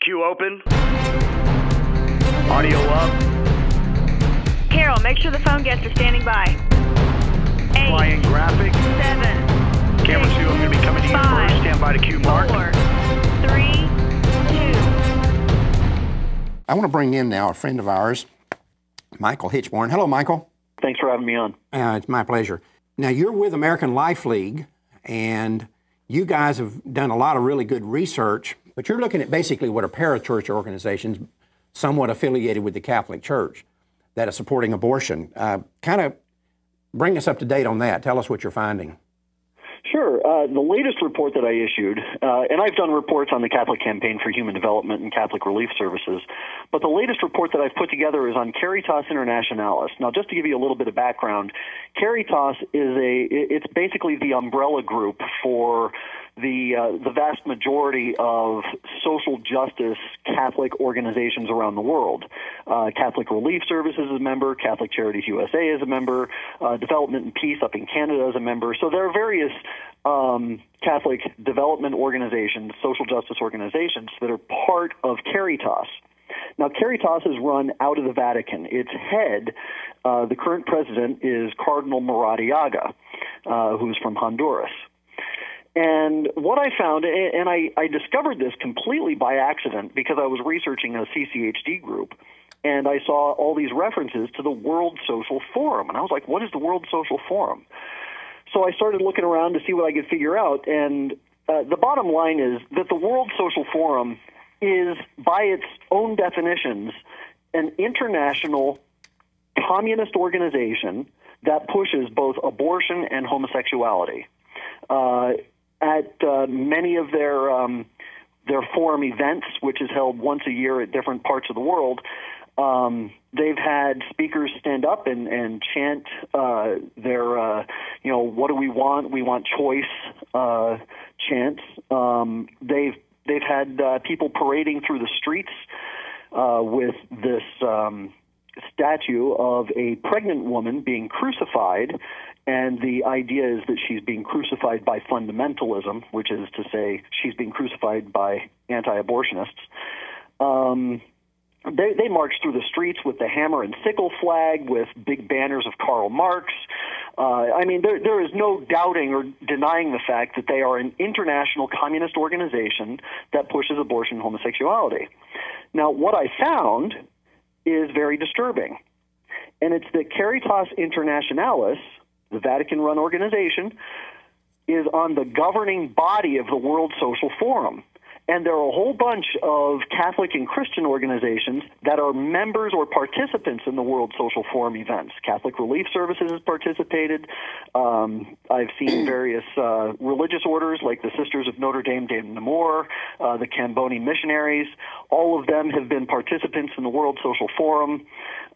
Q open. Audio up. Carol, make sure the phone guests are standing by. 8, Flying graphic. 7, Camera 2, I'm going to be coming to you 5, first. Stand by to Q mark. 4, 3, 2. I want to bring in now a friend of ours, Michael Hichborn. Hello, Michael. Thanks for having me on. It's my pleasure. Now, you're with American Life League, and you guys have done a lot of really good research, but you're looking at basically what are parachurch organizations, somewhat affiliated with the Catholic Church, that are supporting abortion. Kind of bring us up to date on that. Tell us what you're finding. Sure. The latest report that I issued, and I've done reports on the Catholic Campaign for Human Development and Catholic Relief Services, but the latest report that I've put together is on Caritas Internationalis. Now, just to give you a little bit of background, Caritas it's basically the umbrella group for the vast majority of social justice Catholic organizations around the world. Catholic Relief Services is a member, Catholic Charities USA is a member, Development and Peace up in Canada is a member. So there are various Catholic development organizations, social justice organizations that are part of Caritas. Now, Caritas is run out of the Vatican. Its head, the current president, is Cardinal Maradiaga, who's from Honduras. And what I found, and I discovered this completely by accident because I was researching a CCHD group, and I saw all these references to the World Social Forum. And I was like, what is the World Social Forum? So I started looking around to see what I could figure out, and the bottom line is that the World Social Forum is, by its own definitions, an international communist organization that pushes both abortion and homosexuality. At many of their forum events, which is held once a year at different parts of the world, they've had speakers stand up and chant their, what do we want? We want choice chants. They've had people parading through the streets with this statue of a pregnant woman being crucified. And the idea is that she's being crucified by fundamentalism, which is to say she's being crucified by anti-abortionists. They march through the streets with the hammer and sickle flag, with big banners of Karl Marx. There is no doubting or denying the fact that they are an international communist organization that pushes abortion and homosexuality. Now, what I found is very disturbing, and it's that Caritas Internationalis, the Vatican-run organization, is on the governing body of the World Social Forum. And there are a whole bunch of Catholic and Christian organizations that are members or participants in the World Social Forum events. Catholic Relief Services has participated. I've seen various religious orders like the Sisters of Notre Dame de Namur, the Camboni missionaries. All of them have been participants in the World Social Forum.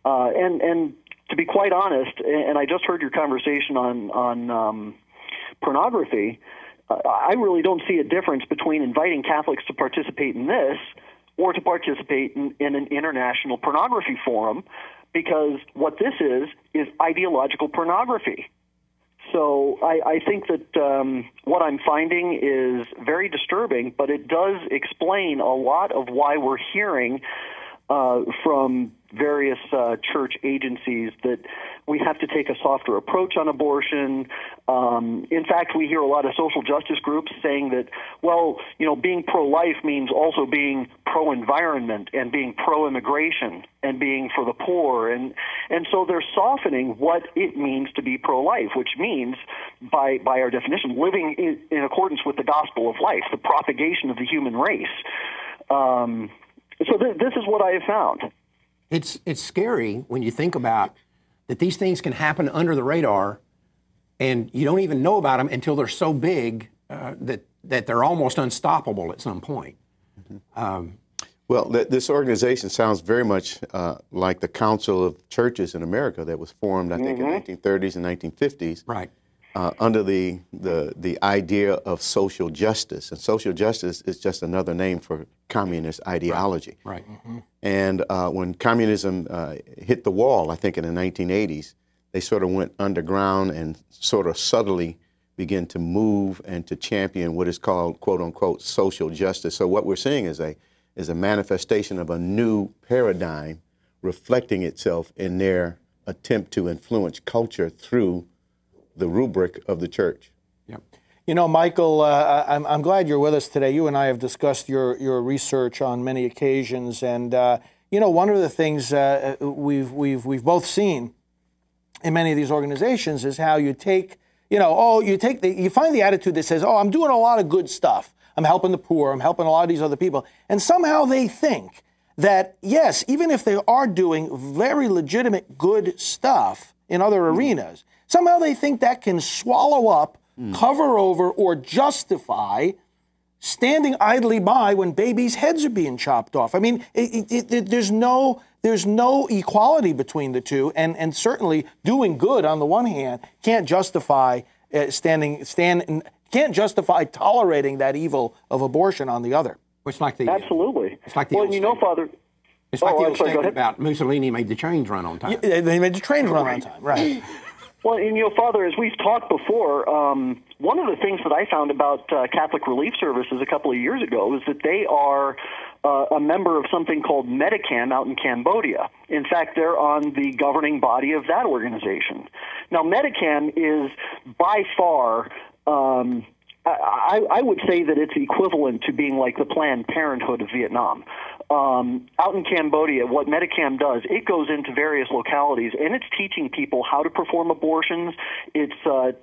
And to be quite honest, and I just heard your conversation on pornography, I really don't see a difference between inviting Catholics to participate in this or to participate in an international pornography forum, because what this is ideological pornography. So I think that what I'm finding is very disturbing, but it does explain a lot of why we're hearing from various church agencies that we have to take a softer approach on abortion. In fact, we hear a lot of social justice groups saying that, being pro-life means also being pro-environment and being pro-immigration and being for the poor. And so they're softening what it means to be pro-life, which means, by our definition, living in accordance with the gospel of life, the propagation of the human race. So this is what I have found. It's scary when you think about that these things can happen under the radar, and you don't even know about them until they're so big that they're almost unstoppable at some point. This organization sounds very much like the Council of Churches in America that was formed, I think, in the 1930s and 1950s. Right. Under the idea of social justice. And social justice is just another name for communist ideology. Right. And when communism hit the wall, I think in the 1980s, they sort of went underground and sort of subtly began to move and to champion what is called, quote unquote, social justice. So what we're seeing is a is a manifestation of a new paradigm reflecting itself in their attempt to influence culture through the rubric of the church. Yep. You know, Michael, I'm glad you're with us today. You and I have discussed your research on many occasions, and you know, one of the things we've both seen in many of these organizations is how you take, you find the attitude that says, oh, I'm doing a lot of good stuff. I'm helping the poor. I'm helping a lot of these other people, and somehow they think that yes, even if they are doing very legitimate good stuff in other arenas, somehow they think that can swallow up, cover over, or justify standing idly by when babies' heads are being chopped off. I mean, there's no equality between the two, and certainly doing good on the one hand can't justify can't justify tolerating that evil of abortion on the other. It's like the Absolutely. It's like the well, old you know, statement. Father. It's like the old go statement ahead. about Mussolini made the trains run on time. They made the trains run on time, right? Well, and you know, Father, as we've talked before, one of the things that I found about Catholic Relief Services a couple of years ago is that they are a member of something called Medicam out in Cambodia. In fact, they're on the governing body of that organization. Now, Medicam is by far, I would say that it's equivalent to being like the Planned Parenthood of Vietnam. Out in Cambodia, what Medicam does, it goes into various localities, and it's teaching people how to perform abortions. It's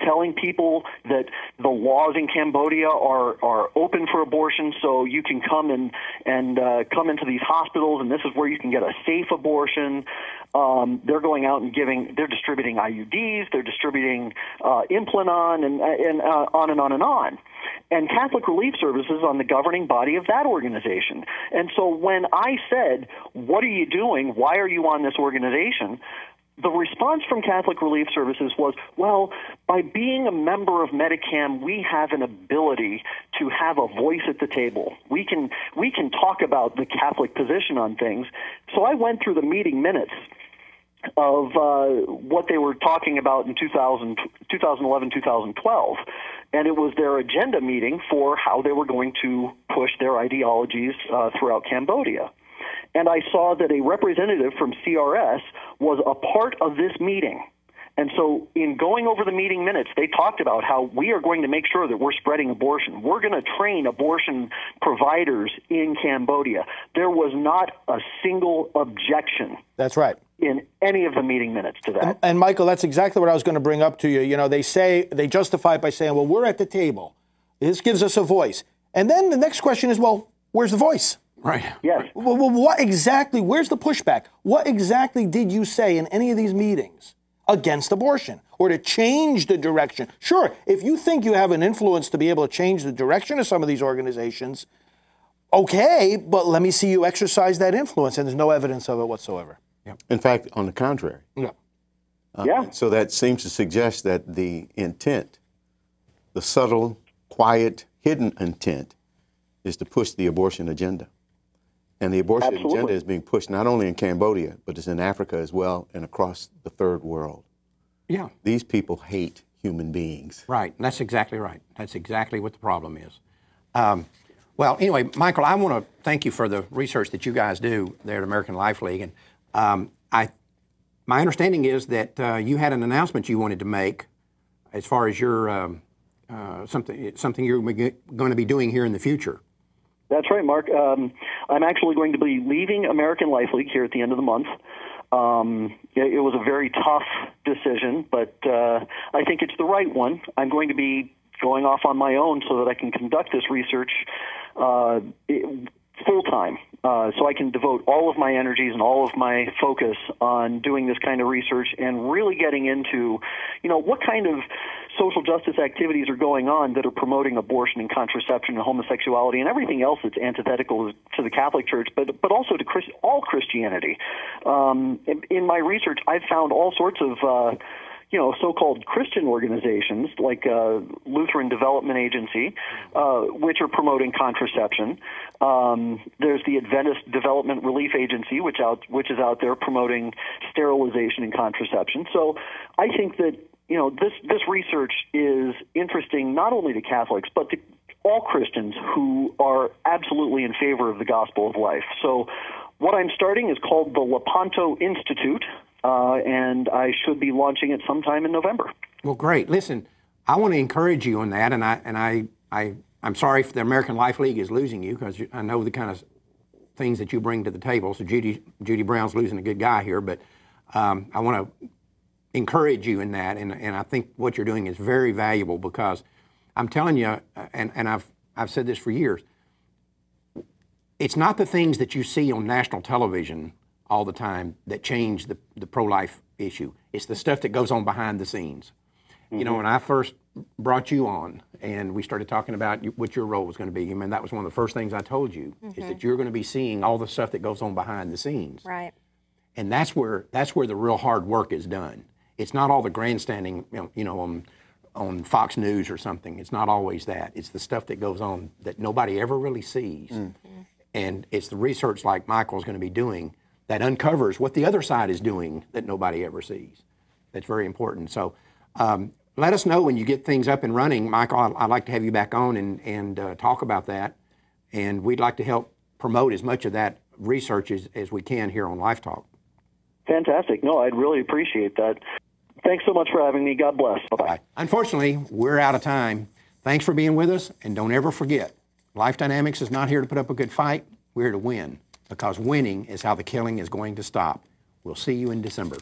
telling people that the laws in Cambodia are open for abortion, so you can come and come into these hospitals, and this is where you can get a safe abortion. They're going out and they're distributing IUDs, they're distributing Implanon, and on and on and on. And Catholic Relief Services is on the governing body of that organization. And so when I said, what are you doing? Why are you on this organization? The response from Catholic Relief Services was, well, by being a member of Medicam, we have an ability to have a voice at the table. We can talk about the Catholic position on things. So I went through the meeting minutes of what they were talking about in 2011, 2012. And it was their agenda meeting for how they were going to push their ideologies throughout Cambodia. And I saw that a representative from CRS was a part of this meeting. And so in going over the meeting minutes, they talked about how we are going to make sure that we're spreading abortion. We're going to train abortion providers in Cambodia. There was not a single objection. That's right. In any of the meeting minutes to that. And Michael, that's exactly what I was going to bring up to you. You know, they justify it by saying, well, we're at the table. This gives us a voice. And then the next question is, well, where's the voice? Right. Yes. Well, what exactly, where's the pushback? What exactly did you say in any of these meetings against abortion or to change the direction? Sure, if you think you have an influence to be able to change the direction of some of these organizations, okay, but let me see you exercise that influence, and there's no evidence of it whatsoever. Yep. In fact, on the contrary. Yeah. Yeah. So that seems to suggest that the intent, the subtle, quiet, hidden intent, is to push the abortion agenda. And the abortion Absolutely. agenda is being pushed not only in Cambodia, but it's in Africa as well and across the third world. Yeah. These people hate human beings. Right. That's exactly right. That's exactly what the problem is. Well, anyway, Michael, I want to thank you for the research that you guys do there at American Life League. And my understanding is that you had an announcement you wanted to make as far as your something you're going to be doing here in the future. That's right, Mark. I'm actually going to be leaving American Life League here at the end of the month. It was a very tough decision, but I think it's the right one. I'm going to be going off on my own so that I can conduct this research full-time, so I can devote all of my energies and all of my focus on doing this kind of research and really getting into, what kind of social justice activities are going on that are promoting abortion and contraception and homosexuality and everything else that's antithetical to the Catholic Church, but also to all Christianity. In my research, I've found all sorts of so-called Christian organizations like Lutheran Development Agency, which are promoting contraception. There's the Adventist Development Relief Agency, which is out there promoting sterilization and contraception. So I think that this research is interesting not only to Catholics but to all Christians who are absolutely in favor of the gospel of life. So what I'm starting is called the Lepanto Institute, and I should be launching it sometime in November. Well, great. Listen, I want to encourage you on that, and I'm sorry if the American Life League is losing you, because I know the kind of things that you bring to the table. So Judy Brown's losing a good guy here, but I want to encourage you in that, and I think what you're doing is very valuable, because I'm telling you, and I've said this for years, it's not the things that you see on national television all the time that change the pro-life issue. It's the stuff that goes on behind the scenes. Mm-hmm. You know, when I first brought you on and we started talking about what your role was going to be, I mean, that was one of the first things I told you, mm-hmm. is that you're going to be seeing all the stuff that goes on behind the scenes. Right. And that's where the real hard work is done. It's not all the grandstanding, you know, on Fox News or something. It's not always that. It's the stuff that goes on that nobody ever really sees. Mm-hmm. And it's the research like Michael's going to be doing that uncovers what the other side is doing that nobody ever sees. That's very important. So let us know when you get things up and running. Michael, I'd like to have you back on and talk about that. And we'd like to help promote as much of that research as we can here on Life Talk. Fantastic. No, I'd really appreciate that. Thanks so much for having me. God bless. Bye-bye. Unfortunately, we're out of time. Thanks for being with us, and don't ever forget, Life Dynamics is not here to put up a good fight. We're here to win, because winning is how the killing is going to stop. We'll see you in December.